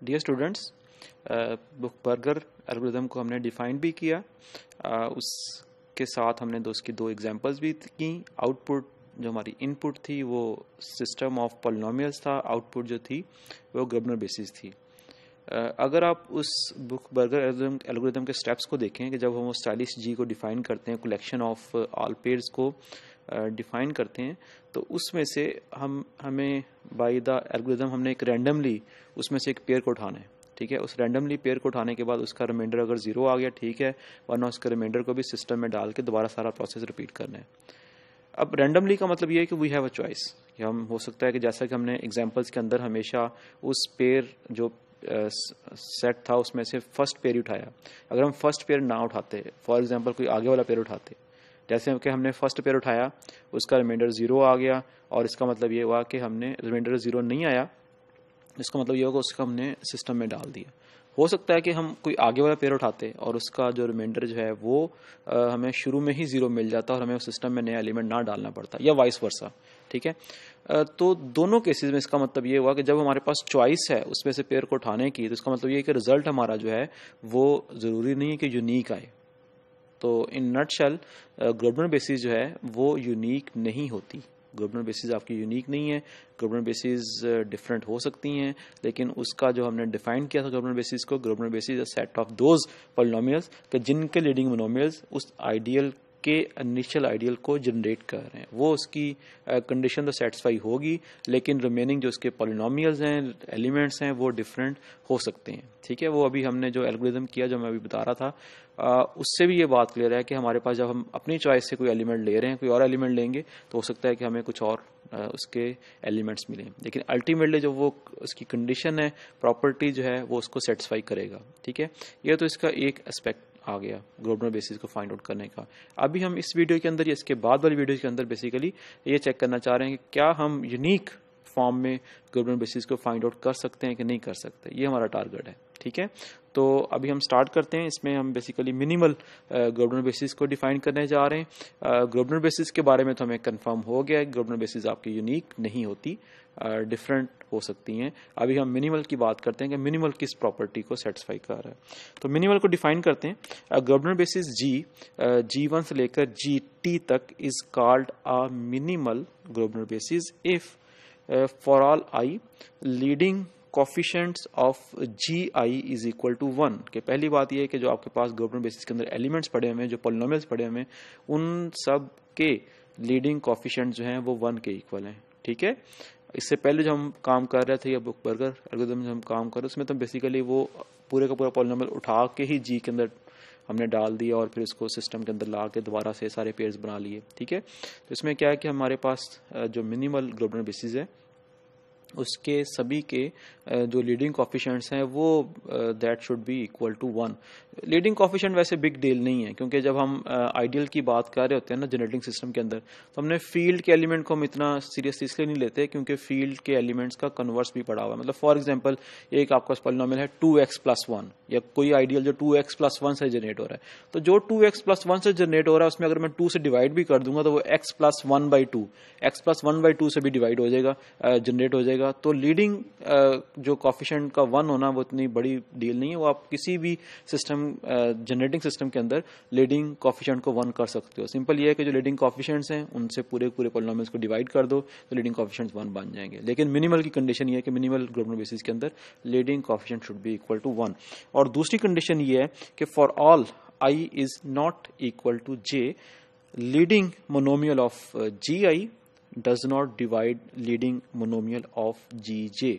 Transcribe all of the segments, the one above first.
Dear students, Buchberger algorithm को हमने define भी किया, उसके साथ हमने उसकी दो एग्जांपल्स भी की। आउटपुट जो हमारी इनपुट थी वो सिस्टम ऑफ पॉलिनोमियल्स था, आउटपुट जो थी वो ग्रबनर बेसिस थी। अगर आप उस बुक बर्गर एल्गोरिदम के स्टेप्स को देखें कि जब हम स्टाइलिश जी को डिफाइन करते हैं, कलेक्शन ऑफ ऑल पेयर्स को डिफाइन करते हैं, तो उसमें से हमें बाय द एल्गोरिदम हमने एक रैंडमली उसमें से एक पेयर को उठाना है। ठीक है, उस रैंडमली पेयर को उठाने के बाद उसका रिमाइंडर अगर 0 आ गया ठीक है, वरना उसका रिमाइंडर को भी सिस्टम में डाल के दोबारा सारा प्रोसेस रिपीट करना है। अब रैंडमली का मतलब ये है कि वी हैव अ चॉइस, कि हम हो सकता है कि जैसा कि हमने एग्जांपल्स के अंदर हमेशा उस पेयर जो सेट था उसमें से फर्स्ट पेयर ही उठाया। अगर हम फर्स्ट पेयर ना उठाते, फॉर एग्जांपल कोई आगे वाला पेयर उठाते, जैसे कि हमने फर्स्ट पेयर उठाया, उसका रिमाइंडर 0 आ गया, और इसका मतलब ये हुआ कि हमने रिमाइंडर 0 नहीं आया, इसका मतलब ये होगा उसका हमने सिस्टम में डाल दिया। हो सकता है कि हम कोई आगे वाला पेयर उठाते और उसका जो रिमाइंडर जो है वो हमें शुरू में ही 0 मिल जाता और हमें उस सिस्टम में नया एलिमेंट ना डालना पड़ता, या वाइस वर्सा। ठीक है, तो दोनों केसेस में इसका मतलब ये हुआ कि जब हमारे पास चॉइस है उसमें से पेयर को उठाने की, तो इसका मतलब ये है कि रिजल्ट हमारा जो है वो जरूरी नहीं है कि यूनिक आए। तो इन नटशेल ग्रबनर बेसिस जो है वो यूनिक नहीं होती। ग्रबनर बेसिस आपकी यूनिक नहीं है। ग्रबनर बेसिस डिफरेंट हो सकती हैं, लेकिन उसका जो हमने डिफाइन किया था ग्रबनर बेसिस को, Grobner basis a set of those polynomials कि जिनके लीडिंग मोनोमियल्स उस आइडियल के इनिशियल आइडियल को जनरेट कर रहे हैं, वो उसकी कंडीशन तो सेटिस्फाई होगी, लेकिन रिमेनिंग जो उसके पॉलिनोमियल्स हैं, एलिमेंट्स हैं, वो डिफरेंट हो सकते हैं। ठीक है, वो अभी हमने जो एल्गोरिदम किया, जो मैं अभी बता रहा था, उससे भी ये बात क्लियर है कि हमारे पास जब हम अपनी चॉइस से कोई एलिमेंट ले रहे हैं, कोई और एलिमेंट लेंगे, तो हो सकता है कि हमें कुछ और उसके एलिमेंट्स मिलें, लेकिन अल्टीमेटली जो वो उसकी कंडीशन है, प्रॉपर्टी जो है, वो उसको सेटिस्फाई करेगा। ठीक है, ये तो इसका एक एस्पेक्ट आ गया ग्रबनर बेसिस को फाइंड आउट करने का। अभी हम इस वीडियो के अंदर या इसके बाद वाली वीडियो के अंदर बेसिकली ये चेक करना चाह रहे हैं कि क्या हम यूनिक फॉर्म में ग्रबनर बेसिस को फाइंड आउट कर सकते हैं कि नहीं कर सकते। ये हमारा टारगेट है। ठीक है, तो अभी हम स्टार्ट करते हैं। इसमें हम बेसिकली मिनिमल ग्रबनर बेसिस को डिफाइन करने जा रहे हैं। ग्रबनर बेसिस के बारे में तो हमें कंफर्म हो गया है, ग्रबनर बेसिस आपकी यूनिक नहीं होती, डिफरेंट हो सकती हैं। अभी हम मिनिमल की बात करते हैं कि मिनिमल किस प्रॉपर्टी को सेटिस्फाई कर रहा है। तो मिनिमल को डिफाइन करते हैं। ग्रबनर बेसिस G1 से लेकर GT तक is called a minimal Grobner basis if for all I leading coefficients of GI is equal to 1। के पहली बात यह है कि जो आपके पास ग्रबनर बेसिस के अंदर एलिमेंट्स पड़े हुए हैं, जो पॉलिनोमियल्स पड़े हुए हैं, उन सब के लीडिंग कोफिशिएंट जो हैं वो 1 के इक्वल हैं। ठीक है, इससे पहले जो हम काम कर रहे थे, या बुक बर्गर एल्गोरिथम जो हम काम कर रहे थे, उसमें तो बेसिकली वो पूरे का पूरा पॉलिनोमियल उठा के ही G के अंदर हमने डाल दिया और फिर उसको सिस्टम के अंदर ला के दोबारा से सारे पेयर्स बना लिए। ठीक है, तो इसमें क्या है कि हमारे पास जो मिनिमल ग्रबनर बेसिस है उसके सभी के जो लीडिंग कोफिशिएंट्स हैं वो that should be equal to 1। Leading coefficient वैसे बिग डील नहीं है, क्योंकि जब हम आइडियल की बात कर रहे होते हैं ना जनरेटिंग सिस्टम के अंदर, तो हमने फील्ड के एलिमेंट को हम इतना सीरियस इसलिए नहीं लेते क्योंकि फील्ड के एलिमेंट्स का कन्वर्स भी पड़ा हुआ है। मतलब फॉर एग्जांपल एक आपका पॉलिनोमियल है 2x+1, या कोई आइडियल जो 2x+1 से जनरेट हो रहा है, तो जो 2x+1 से जनरेट हो रहा है उसमें अगर मैं 2 से डिवाइड भी कर दूंगा तो वो x+1/2 x+1/2 से भी डिवाइड हो जाएगा, जनरेट हो जाएगा। तो लीडिंग जो कोफिशिएंट का 1 होना वो इतनी बड़ी डील नहीं है। वो आप किसी भी सिस्टम जनरेटिंग सिस्टम के अंदर लीडिंग कोफिशिएंट को 1 कर सकते हो। सिंपल ये है कि जो लीडिंग कोफिशिएंट्स हैं उनसे पूरे पॉलिनोमियल्स को डिवाइड कर दो तो लीडिंग कोफिशिएंट्स 1 बन जाएंगे। लेकिन मिनिमल की कंडीशन ये है कि मिनिमल ग्रबनर बेसिस के अंदर leading coefficient should be equal to 1। और दूसरी कंडीशन ये है कि for all I is not equal to J, leading monomial of GI does not divide leading monomial of GJ।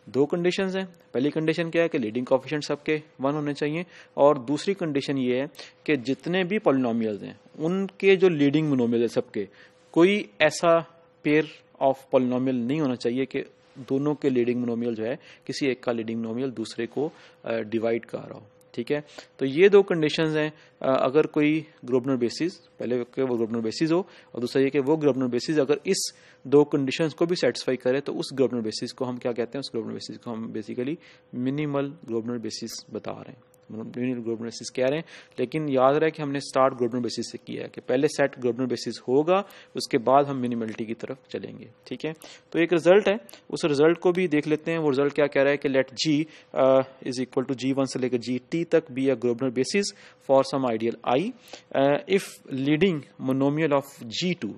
दो कंडीशंस हैं। पहली कंडीशन क्या है कि लीडिंग कोफिशिएंट सबके 1 होने चाहिए, और दूसरी कंडीशन ये है कि जितने भी पॉलिनोमियल्स हैं उनके जो लीडिंग मोनोमियल है सबके, कोई ऐसा पेयर ऑफ पॉलिनोमियल नहीं होना चाहिए कि दोनों के लीडिंग मोनोमियल जो है किसी एक का लीडिंग मोनोमियल दूसरे को डिवाइड कर रहा हो। ठीक है, तो ये दो कंडीशंस हैं। अगर कोई ग्रबनर बेसिस, पहले कि वो ग्रबनर बेसिस हो, और दूसरा ये कि वो ग्रबनर बेसिस अगर इस दो कंडीशंस को भी सेटिस्फाई करे, तो उस ग्रबनर बेसिस को हम क्या कहते हैं, उस ग्रबनर बेसिस को हम बेसिकली मिनिमल ग्रबनर बेसिस बता रहे हैं। लीनियर ग्लोबल बेसिस कह रहे हैं, लेकिन याद रहे कि हमने स्टार्ट ग्लोबल बेसिस से किया है कि पहले सेट ग्लोबल बेसिस होगा, उसके बाद हम मिनिमलिटी की तरफ चलेंगे। ठीक है, तो एक रिजल्ट है, उस रिजल्ट को भी देख लेते हैं। वो रिजल्ट क्या कह रहा है कि let G is equal to G1 से लेकर GT तक be a global basis for some ideal I if leading monomial of G2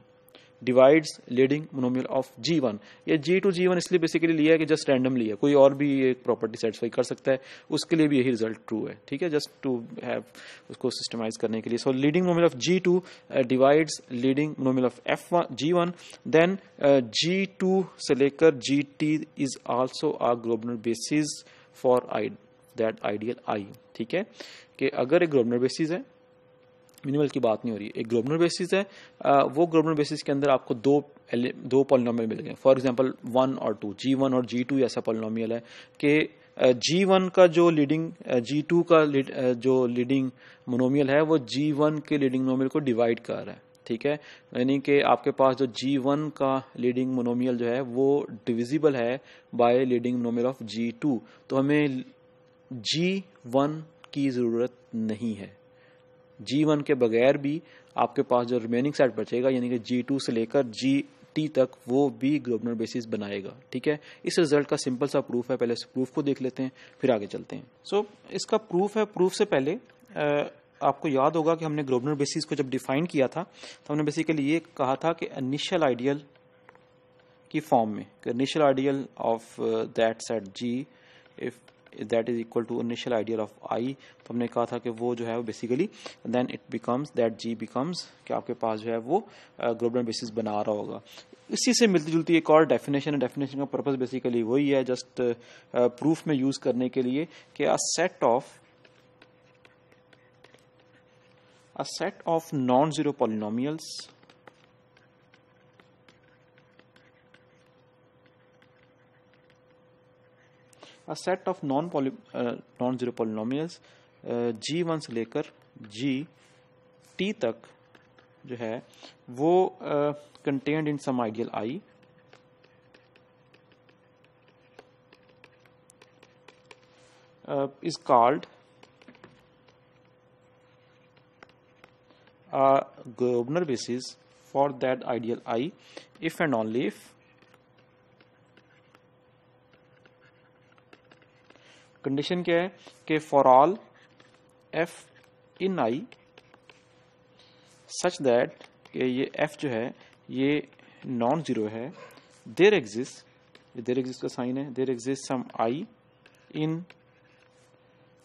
divides leading monomial of G1। ये G2 G1 इसलिए बेसिकली लिया है कि जस्ट रैंडमली है, कोई और भी एक प्रॉपर्टी सेटिस्फाई कर सकता है, उसके लिए भी यही रिजल्ट ट्रू है। ठीक है, जस्ट टू हैव उसको सिस्टमाइज करने के लिए। So leading monomial of G2 divides leading monomial of F1 G1, then G2 से लेकर GT is also a global basis for that ideal I। ठीक है, कि अगर एक ग्लोबल बेसिस है, मिनिमल की बात नहीं हो रही, एक ग्लोबल बेसिस है, वो ग्लोबल बेसिस के अंदर आपको दो पॉलिनोमियल मिल गए। फॉर एग्जांपल 1 और 2, G1 और G2 ऐसा पॉलिनोमियल है कि G1 का जो लीडिंग G2 का जो लीडिंग मोनोमियल है वो G1 के लीडिंग मोनोमियल को डिवाइड कर रहा है। ठीक है, यानी कि आपके पास जो G1 का लीडिंग मोनोमियल जो है वो डिविजिबल है bye leading monomial of G2, तो हमें G1 की जरूरत नहीं है। G1 के बगैर भी आपके पास जो रिमेनिंग सेट बचेगा, यानी कि G2 से लेकर GT तक, वो भी ग्लोबल बेसिस बनाएगा। ठीक है, इस रिजल्ट का सिंपल सा प्रूफ है, पहले इस प्रूफ को देख लेते हैं फिर आगे चलते हैं। सो इसका प्रूफ है। प्रूफ से पहले आपको याद होगा कि हमने ग्लोबल बेसिस को जब डिफाइन किया था तो हमने बेसिकली ये कहा था कि इनिशियल आइडियल की फॉर्म में, initial ideal of that set G if that is equal to initial ideal of I, तो हमने कहा था कि वो जो है वो basically then it becomes that G becomes कि आपके पास जो है वो ग्लोबल बेसिस बना रहा होगा। इसी से मिलती जुलती एक और डेफिनेशन है। डेफिनेशन का पर्पस बेसिकली वही है, जस्ट प्रूफ में यूज करने के लिए कि अ set of non zero polynomials a set of non-zero polynomials G1 से लेकर GT तक जो है वो contained in some ideal I is called a Grobner basis for that ideal I if and only if condition क्या है कि for all f in I such that कि ये f जो है ये नॉन जीरो है, देयर एग्जिस्ट का साइन है, देयर एग्जिस्ट सम I इन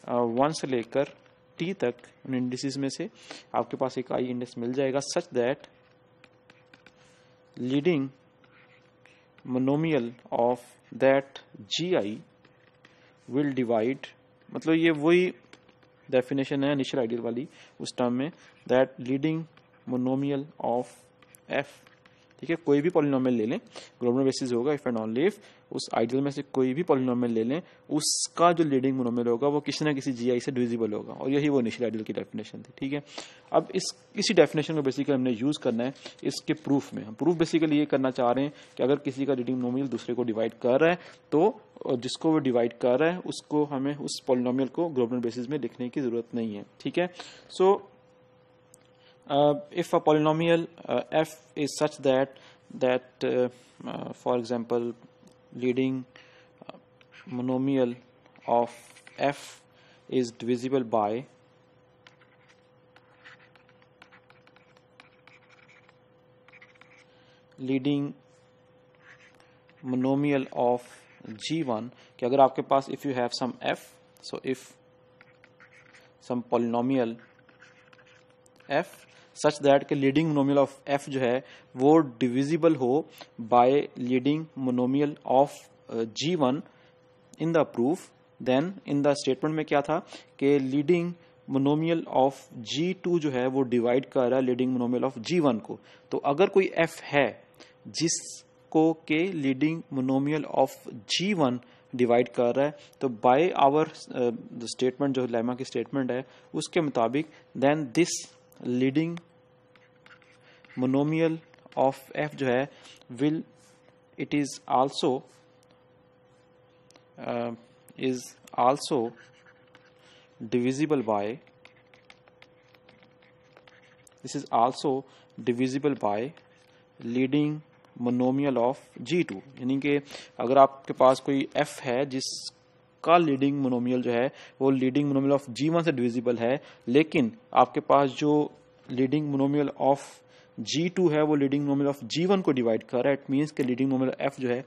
1 से लेकर t तक, उन इंडिसेस में से आपके पास एक I इंडेक्स मिल जाएगा such that leading monomial of that GI will divide, मतलब ये वही डेफिनेशन है इनिशियल आइडियल वाली उस टर्म में, that leading monomial of f। ठीक है, कोई भी पॉलिनोमियल ले लें, ग्लोबल बेसिस होगा इफ एंड ओनली इफ उस आइडियल में से कोई भी पॉलिनोमियल ले लें, उसका जो लीडिंग मोनोमियल होगा वो किसी ना किसी GI से डिविजिबल होगा, और यही वो इनिशियल आइडियल की डेफिनेशन थी। ठीक है, अब इसी डेफिनेशन को बेसिकली हमने यूज करना है इसके प्रूफ में। हम प्रूफ बेसिकली ये करना चाह रहे हैं कि अगर किसी का लीडिंग मोनोमियल दूसरे को डिवाइड कर रहा है तो जिसको वो डिवाइड कर रहा है उसको हमें उस पॉलिनोमियल को ग्लोबल बेसिस में लिखने की जरूरत नहीं है। ठीक है, सो if a polynomial f is such that for example leading monomial of f is divisible by leading monomial of G1, कि अगर आपके पास if you have some f, so if some polynomial f such that के leading monomial of f जो है वो divisible हो by leading monomial of G1 in the proof, then in the statement में क्या था कि लीडिंग मोनोमियल ऑफ G2 जो है वो डिवाइड कर रहा है लीडिंग मोनोमियल ऑफ G1 को। तो अगर कोई f है जिसको के leading monomial of G1 divide कर रहा है, तो बाय आवर स्टेटमेंट जो लेमा की स्टेटमेंट है उसके मुताबिक then this leading monomial of f जो है will it is also divisible by, this is also divisible by leading monomial of G2। यानी कि अगर आपके पास कोई f है जिसका लीडिंग मोनोमियल जो है वो लीडिंग मोनोमियल ऑफ G1 से डिविजिबल है, लेकिन आपके पास जो लीडिंग मोनोमियल ऑफ G2 है वो लीडिंग मोनोमियल ऑफ G1 को डिवाइड कर रहा है, इट मीन्स कि लीडिंग मोनोमियल f जो है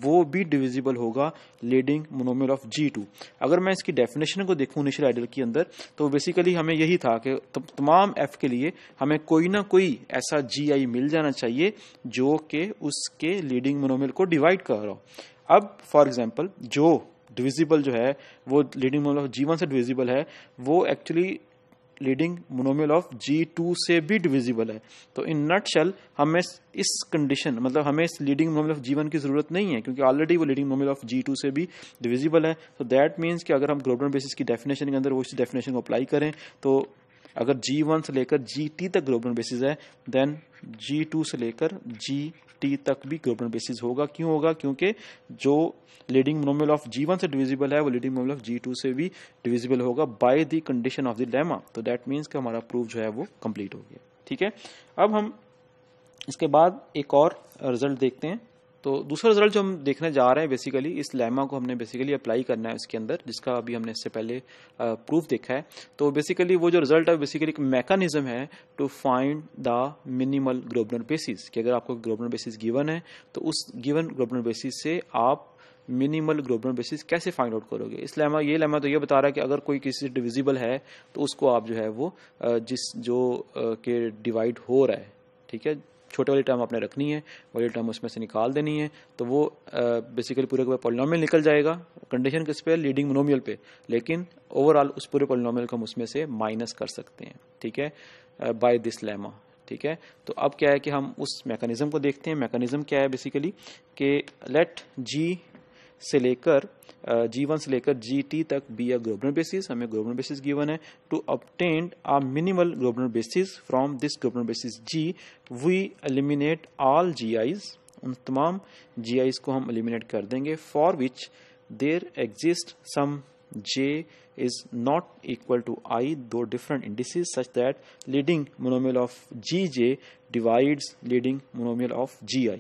वो भी डिविजिबल होगा लीडिंग मोनोमियल ऑफ G2। अगर मैं इसकी डेफिनेशन को देखूं इनिशियल आइडियल के अंदर, तो बेसिकली हमें यही था कि तमाम f के लिए हमें कोई ना कोई ऐसा gi मिल जाना चाहिए जो कि उसके लीडिंग मोनोमियल को डिवाइड कर रहा हो। अब फॉर एग्जाम्पल जो डिविजिबल जो है वो लीडिंग मोनोमियल ऑफ G1 से डिविजिबल है, वो actually leading monomial of G2 से भी डिविजिबल है। तो इन नटशेल हमें इस कंडीशन, मतलब हमें इस लीडिंग मोनोमियल ऑफ G1 की जरूरत नहीं है, क्योंकि ऑलरेडी वो लीडिंग मोनोमियल ऑफ G2 से भी डिविजिबल है। तो दैट मीन्स कि अगर हम ग्रोबनर बेसिस की डेफिनेशन के अंदर वो इस डेफिनेशन को अप्लाई करें, तो अगर G1 से लेकर GT तक ग्रोबनर बेसिस है, देन G2 से लेकर GT तक भी ग्रोबनर बेसिस होगा। क्यों होगा? क्योंकि जो लीडिंग मोनोमियल ऑफ G1 से डिविजिबल है वो लीडिंग मोनोमियल ऑफ G2 से भी डिविजिबल होगा by the condition of the lemma. तो दैट मीन्स कि हमारा प्रूफ जो है वो कंप्लीट हो गया। ठीक है, अब हम इसके बाद एक और रिजल्ट देखते हैं। तो दूसरा रिजल्ट जो हम देखने जा रहे हैं, बेसिकली इस लेमा को हमने बेसिकली अप्लाई करना है उसके अंदर, जिसका अभी हमने इससे पहले प्रूफ देखा है। तो बेसिकली वो जो रिजल्ट है बेसिकली एक मैकेनिज्म है to find the minimal Grobner basis, कि अगर आपको ग्रोबनर बेसिस गिवन है तो उस गिवन ग्रोबनर बेसिस से आप मिनिमल ग्रोबनर बेसिस कैसे फाइंड आउट करोगे। इस लेमा तो ये बता रहा है कि अगर कोई किसी से डिविजिबल है तो उसको आप जो है वो के डिवाइड हो रहा है, ठीक है, छोटे वाली टर्म आपने रखनी है, बड़ी टर्म उसमें से निकाल देनी है, तो वो बेसिकली पूरे का पॉलिनोमियल निकल जाएगा। कंडीशन किस पे? लीडिंग मोनोमियल पे, लेकिन ओवरऑल उस पूरे पॉलिनोमियल को हम उसमें से माइनस कर सकते हैं, ठीक है, बाय दिस लेमा। ठीक है, तो अब क्या है कि हम उस मैकेनिज्म को देखते हैं। मैकेनिज्म क्या है बेसिकली कि लेट G से लेकर G1 से लेकर GT तक बी अ ग्रोबनर बेसिस, हमें ग्रोबनर बेसिस गिवन है। To obtain a minimal Grobner basis from this Grobner basis G we eliminate all GIs, उन तमाम GIs को हम एलिमिनेट कर देंगे, for which there exist some J is not equal to I, though different indices, such that leading monomial of GJ divides leading monomial of GI।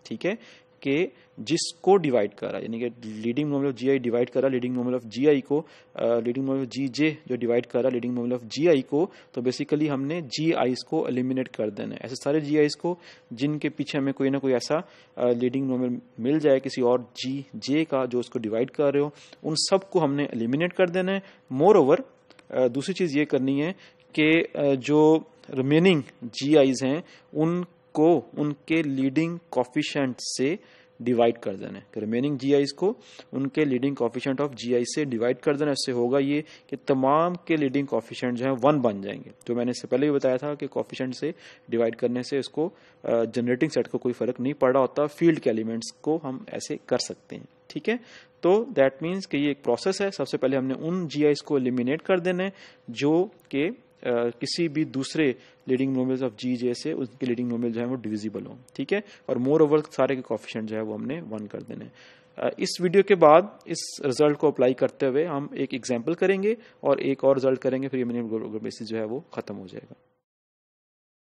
ठीक है, कि जिसको डिवाइड करा, यानी कि leading monomial of GI divide करा leading monomial of GI को, leading monomial of GJ जो डिवाइड करा लीडिंग मोनोमियल ऑफ GI को, तो बेसिकली हमने GIs को एलिमिनेट कर देना है। ऐसे सारे GIs को जिनके पीछे हमें कोई ना कोई ऐसा लीडिंग मोनोमियल मिल जाए किसी और GJ का जो उसको डिवाइड कर रहे हो, उन सब को हमने एलिमिनेट कर देना है। मोर ओवर दूसरी चीज ये करनी है कि जो रिमेनिंग GIs हैं उनको उनके लीडिंग कोफिशिएंट से डिवाइड कर देना है। रिमेनिंग GIs को उनके लीडिंग कोफिशिएंट ऑफ GI से डिवाइड कर देना। इससे होगा ये कि तमाम के लीडिंग कोफिशिएंट जो है 1 बन जाएंगे। तो मैंने इससे पहले भी बताया था कि कोफिशिएंट से डिवाइड करने से इसको जनरेटिंग सेट को कोई फर्क नहीं पड़ रहा होता, फील्ड के एलिमेंट्स को हम ऐसे कर सकते हैं। ठीक है, तो दैट मीन्स कि ये एक प्रोसेस है। सबसे पहले हमने उन GIs को एलिमिनेट कर देना है जो कि किसी भी दूसरे लीडिंग मोनोमियल्स ऑफ GJ से उनके लीडिंग मोनोमियल जो है वो डिविजिबल हो। ठीक है, और मोर ओवर सारे के कोफिशिएंट जो है वो हमने 1 कर देने। इस वीडियो के बाद इस रिजल्ट को अप्लाई करते हुए हम एक एग्जांपल करेंगे और एक और रिजल्ट करेंगे, फिर ये मिनिमम बेसिस जो है वो खत्म हो जाएगा।